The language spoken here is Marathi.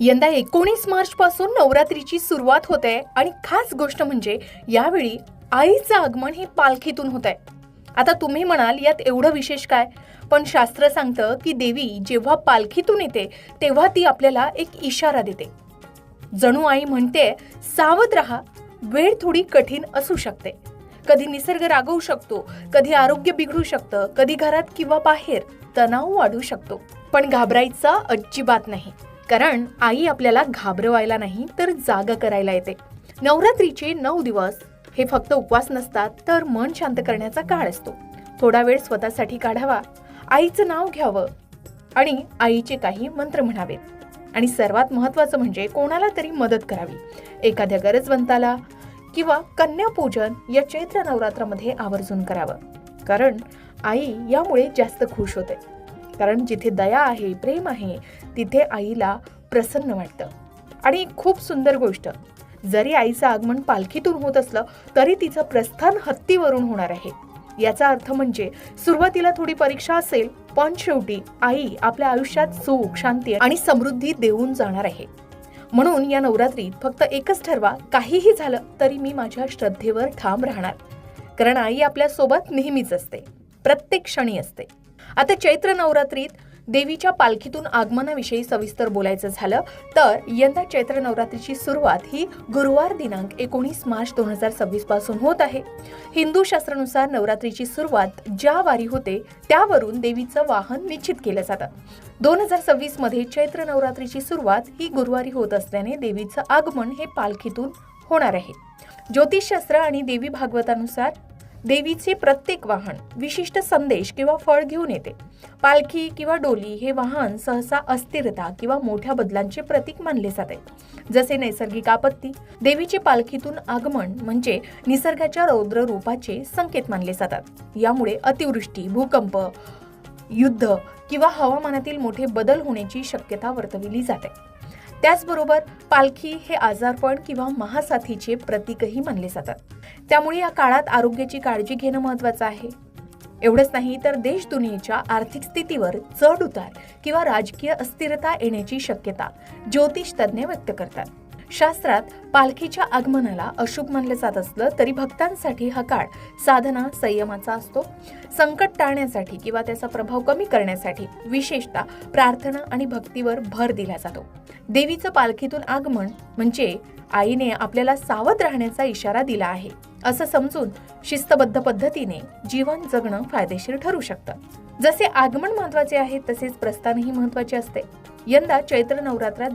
यंदा 19 मार्च पासून नवरात्रीची सुरुवात होते आणि खास गोष्ट म्हणजे यावेळी आईचं आगमन हे पालखीतून होत आहे. आता तुम्ही म्हणाल यात एवढं विशेष काय, पण शास्त्र सांगतं की देवी जेव्हा पालखीतून येते तेव्हा ती आपल्याला एक इशारा देते. जणू आई म्हणते, सावध राहा, वेळ थोडी कठीण असू शकते. कधी निसर्ग रागवू शकतो, कधी आरोग्य बिघडू शकतं, कधी घरात किंवा बाहेर तणाव वाढू शकतो. पण घाबरायचं अजिबात नाही, कारण आई आपल्याला घाबरवायला नाही तर जागा करायला येते. नवरात्रीचे 9 दिवस हे फक्त उपवास नसतात, तर मन शांत करण्याचा काळ असतो. थोडा वेळ स्वतःसाठी काढावा, आईचं नाव घ्यावं आणि आईचे काही मंत्र म्हणावेत. आणि सर्वात महत्त्वाचं म्हणजे कोणाला तरी मदत करावी. एखाद्या गरजवंताला किंवा कन्यापूजन या चैत्र नवरात्रामध्ये आवर्जून करावं, कारण आई यामुळे जास्त खुश होते. कारण जिथे दया आहे, प्रेम आहे, तिथे आईला प्रसन्न वाटतं. आणि खूप सुंदर गोष्ट, जरी आईचं आगमन पालखीतून होत असलं तरी तिचं प्रस्थान हत्तीवरून होणार आहे. याचा अर्थ म्हणजे सुरुवातीला थोडी परीक्षा असेल, पण शेवटी आई आपल्या आयुष्यात सुख, शांती आणि समृद्धी देऊन जाणार आहे. म्हणून या नवरात्रीत फक्त एकच ठरवा, काहीही झालं तरी मी माझ्या श्रद्धेवर ठाम राहणार. कारण आई आपल्या सोबत नेहमीच असते, प्रत्येक क्षणी असते. आता चैत्र नवरात्रीत देवीच्या पालखीतून आगमनाविषयी सविस्तर बोलायचं झालं तर यंदा चैत्र नवरात्रीची सुरुवात ही गुरुवार दिनांक 19 मार्च 2026 पासून होत आहे. हिंदू शास्त्रानुसार नवरात्रीची सुरुवात ज्या वारी होते त्यावरून देवीचं वाहन निश्चित केलं जातं. 2026 मध्ये चैत्र नवरात्रीची सुरुवात ही गुरुवारी होत असल्याने देवीचं आगमन हे पालखीतून होणार आहे. ज्योतिषशास्त्र आणि देवी भागवतानुसार देवीचे प्रत्येक वाहन विशिष्ट संदेश किंवा फळ घेऊन येते. पालखी किंवा डोली हे वाहन सहसा अस्थिरता किंवा मोठ्या बदलांचे प्रतीक मानले जाते, जसे नैसर्गिक आपत्ती. देवीचे पालखीतून आगमन म्हणजे निसर्गाच्या रौद्र रूपाचे संकेत मानले जातात. यामुळे अतिवृष्टी, भूकंप, युद्ध किंवा हवामानातील मोठे बदल होण्याची शक्यता वर्तविली जाते. त्याचबरोबर पालखी हे आजारपण किंवा महासाथीचे प्रतीकही मानले जातात. त्यामुळे या काळात आरोग्याची काळजी घेणं महत्त्वाचं आहे. एवढंच नाही तर देश दुनियेच्या आर्थिक स्थितीवर चढ उतार किंवा राजकीय अस्थिरता येण्याची शक्यता ज्योतिष तज्ञ व्यक्त करतात. शास्त्रात पालखीच्या आगमनाला अशुभ मानले जात असलं तरी भक्तांसाठी हा काळ साधना, संयमाचा असतो. संकट टाळण्यासाठी किंवा त्याचा प्रभाव कमी करण्यासाठी विशेषतः प्रार्थना आणि भक्तीवर भर दिला जातो. देवीचं पालखीतून आगमन म्हणजे आईने आपल्याला सावध राहण्याचा इशारा दिला आहे असं समजून शिस्तबद्ध पद्धतीने जीवन जगणं फायदेशीर ठरू शकतं. जसे आगमन महत्त्वाचे आहे तसेच प्रस्थानही महत्त्वाचे असते. यंदा चैत्र नवरात्रात